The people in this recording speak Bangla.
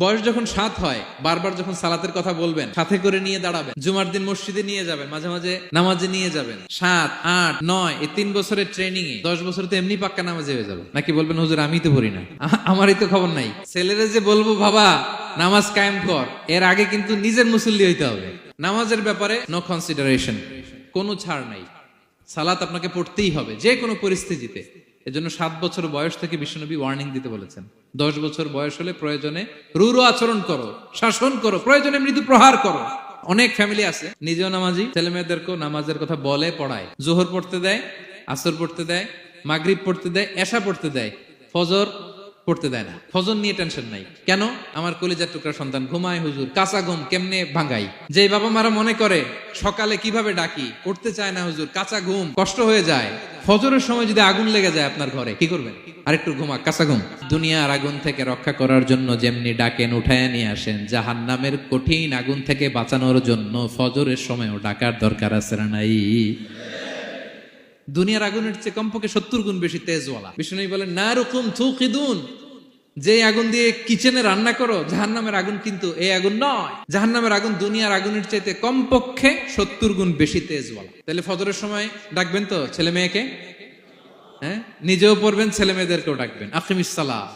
বয়স যখন 7 হয়, বারবার যখন সালাতের কথা বলবেন, সাথে করে নিয়ে দাঁড়াবেন, জুমার দিন মসজিদে নিয়ে যাবেন, মাঝে মাঝে নামাজে নিয়ে যাবেন। 7, 8, 9 এই 3 বছরের ট্রেনিং এ 10 বছর তো এমনি পাক্কা নামাজে হয়ে যাবে। নাকি বলবেন হুজুর আমি তো পড়ি না, আমারই তো খবর নাই। ছেলেরা যে বলবো বাবা নামাজ কায়েম কর, এর আগে কিন্তু নিজের মুসল্লি হইতে হবে। নামাজের ব্যাপারে নো কনসিডারেশন, কোনো ছাড় নাই। সালাত আপনাকে পড়তেই হবে যে কোনো পরিস্থিতিতে। এজন্য 7 বছর বয়স থেকে বিশ্বনবী ওয়ার্নিং দিতে বলেছেন। 10 বছর বয়স হলে প্রয়োজনে রূঢ় আচরণ করো, শাসন করো, প্রয়োজনে মৃদু প্রহার করো। অনেক ফ্যামিলি আছে নিজেও নামাজি, ছেলে মেয়েদেরকেও নামাজের কথা বলে পড়ায়। জোহর পড়তে দেয়, আসর পড়তে দেয়, মাগরিব পড়তে দেয়, এশা পড়তে দেয়, ফজর পড়তে দেয় না। ফজর নিয়ে টেনশন নাই। কেন? আমার কলিজার টুকরা সন্তান ঘুমায় হুজুর, কাঁচা ঘুম কেমনে ভাঙাই। যে বাবা মারা মনে করে সকালে কিভাবে ডাকি, উঠতে চায় না হুজুর, কাঁচা ঘুম কষ্ট হয়ে যায়। ফজরের সময় যদি আগুন লেগে যায় আপনার ঘরে, কি করবেন? আরেকটু ঘুমা, কাঁচা ঘুম। দুনিয়ার আগুন থেকে রক্ষা করার জন্য যেমনি ডাকেন, উঠায় নিয়ে আসেন, জাহান্নামের কঠিন আগুন থেকে বাঁচানোর জন্য ফজরের সময়ও ডাকার দরকার আছে না নাই? দুনিয়ার আগুনের চেয়ে কমপক্ষে 70 গুণ বেশি তেজওয়ালা। বিষ্ণু বলেন নারুকুম তুকিদুন, যে আগুন দিয়ে কিচেনে রান্না করো, জাহান্নামের আগুন কিন্তু এই আগুন নয়। জাহান্নামের আগুন দুনিয়ার আগুনের চাইতে কমপক্ষে 70 গুণ বেশি তেজওয়ালা। তাহলে ফজরের সময় ডাকবেন তো ছেলে মেয়েকে, হ্যাঁ, নিজেও পড়বেন, ছেলে মেয়েদেরকেও ডাকবেন। আকিমিস সালাহ।